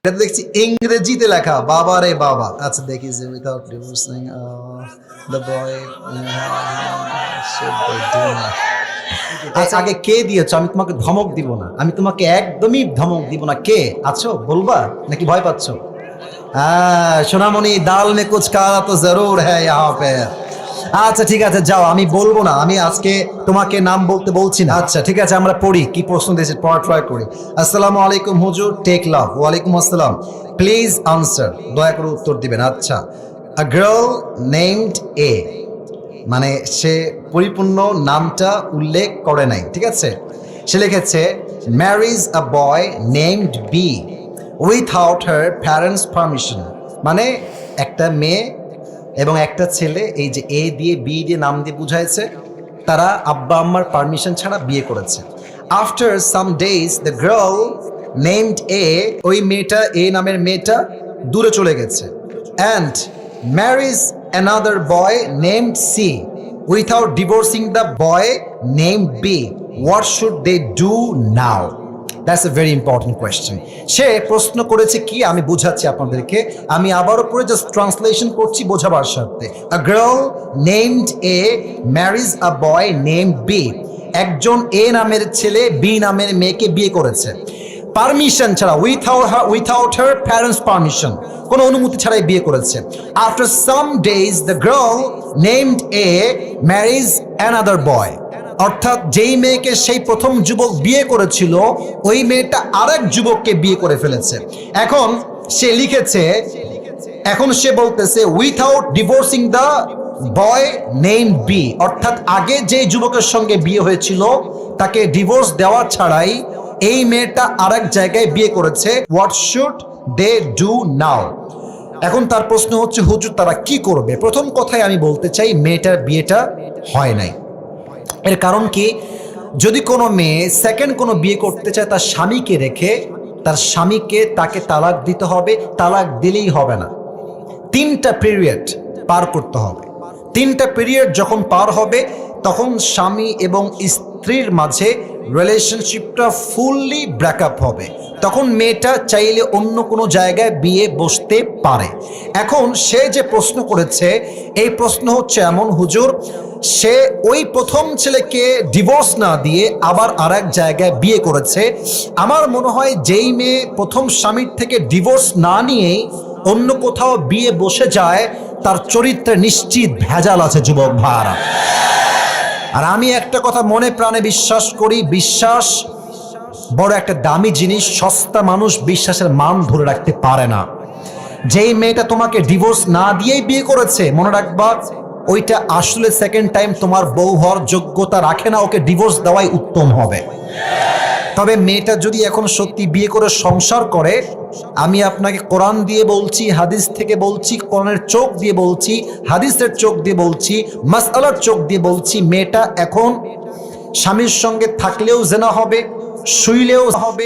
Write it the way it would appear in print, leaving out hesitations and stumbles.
এটা দেখছি ইংরেজিতে লেখা, বাবা রে বাবা। আচ্ছা দেখি যে উইথাউট ডিভোর্সিং দ্য বয় আগে কে দিয়েছো? আমি তোমাকে ধমক দিব না, আমি তোমাকে একদমই ধমক দিব না। কে আছো বলবা নাকি ভয় পাচ্ছ? সোনামণি, দাল মে কুছ কালা তো জরুর হ্যায় ইহাঁ পে। আচ্ছা ঠিক আছে, যাও, আমি বলবো না, আমি আজকে তোমাকে নাম বলতে বলছি না। আচ্ছা ঠিক আছে, আমরা পড়ি কি প্রশ্ন দিয়েছে, পড়া ট্রাই করি। আসসালামু আলাইকুম হুজুর, টেক লাভ। ওয়ালাইকুম আসসালাম, প্লিজ আনসার, দয়া করে উত্তর দিবেন। আচ্ছা, আ গার্ল নেমড এ, মানে সে পরিপূর্ণ নামটা উল্লেখ করে নাই, ঠিক আছে। সে লিখেছে marriage a boy named B without her parents permission, মানে একটা মেয়ে এবং একটা ছেলে, এই যে এ দিয়ে বি দিয়ে নাম দিয়ে বুঝাইছে, তারা আব্বা আম্মার পারমিশন ছাড়া বিয়ে করেছে। After some days the girl named A, ওই মেয়েটা, এ নামের মেয়েটা দূরে চলে গেছে। And marriage another boy named C without divorcing the boy named B, what should they do now? That's a very important question. সে প্রশ্ন করেছে কি, আমি বুঝাচ্ছি আপনাদেরকে, আমি আবারও পরে জাস্ট ট্রান্সলেশন করছি বোঝাবার স্বার্থে। A girl named A marriage a boy named B, একজন এ নামের ছেলে বি নামের মেয়েকে বিয়ে করেছে পারমিশন ছাড়া, উইথাউট হার প্যারেন্টস পারমিশন, কোনো অনুমতি ছাড়াই বিয়ে করেছে। After some days the girl named A marriage another boy, অর্থাৎ যেই মেয়েকে সেই প্রথম যুবক বিয়ে করেছিল, ওই মেয়েটা আরেক যুবককে বিয়ে করে ফেলেছে। এখন সে লিখেছে, এখন সে বলতেছে without divorcing the boy name B, অর্থাৎ আগে যে যুবকের সঙ্গে বিয়ে হয়েছিল তাকে ডিভোর্স দেওয়া ছাড়াই এই মেয়েটা আরেক জায়গায় বিয়ে করেছে। What should they do now? এখন তার প্রশ্ন হচ্ছে হুজুর তারা কি করবে? প্রথম কথায় আমি বলতে চাই, মেয়েটার বিয়েটা হয় নাই। এর কারণ কি, যদি কোনো মেয়ে সেকেন্ড কোনো বিয়ে করতে চায় তার স্বামীকে রেখে, তার স্বামীকে তাকে তালাক দিতে হবে। তালাক দিলেই হবে না, 3টা পিরিয়ড পার করতে হবে। 3টা পিরিয়ড যখন পার হবে, তখন স্বামী এবং স্ত্রীর মাঝে রিলেশনশিপটা ফুললি ব্রেকআপ হবে। তখন মেয়েটা চাইলে অন্য কোনো জায়গায় বিয়ে বসতে পারে। এখন সে যে প্রশ্ন করেছে, এই প্রশ্ন হচ্ছে এমন হুজুর, সে ওই প্রথম ছেলেকে ডিভোর্স না দিয়ে আবার আরেক জায়গায় বিয়ে করেছে। আমার মনে হয় যেই মেয়ে প্রথম স্বামীর থেকে ডিভোর্স না নিয়েই অন্য কোথাও বিয়ে বসে যায়, তার চরিত্রে নিশ্চিত ভেজাল আছে যুবক ভাইরা। আর আমি একটা কথা মনে প্রাণে বিশ্বাস করি, বিশ্বাস বড় একটা দামি জিনিস, সস্তা মানুষ বিশ্বাসের মান ধরে রাখতে পারে না। যেই মেয়েটা তোমাকে ডিভোর্স না দিয়েই বিয়ে করেছে, মনে রাখবা ওইটা আসলে সেকেন্ড টাইম তোমার বউ হওয়ার যোগ্যতা রাখে না, ওকে ডিভোর্স দেওয়াই উত্তম হবে। তবে মেয়েটা যদি এখন সত্যি বিয়ে করে সংসার করে, আমি আপনাকে কোরআন দিয়ে বলছি, হাদিস থেকে বলছি, কোরআনের চোখ দিয়ে বলছি, হাদিসের চোখ দিয়ে বলছি, মাসআলার চোখ দিয়ে বলছি, মেয়েটা এখন স্বামীর সঙ্গে থাকলেও জেনা হবে, শুইলেও হবে,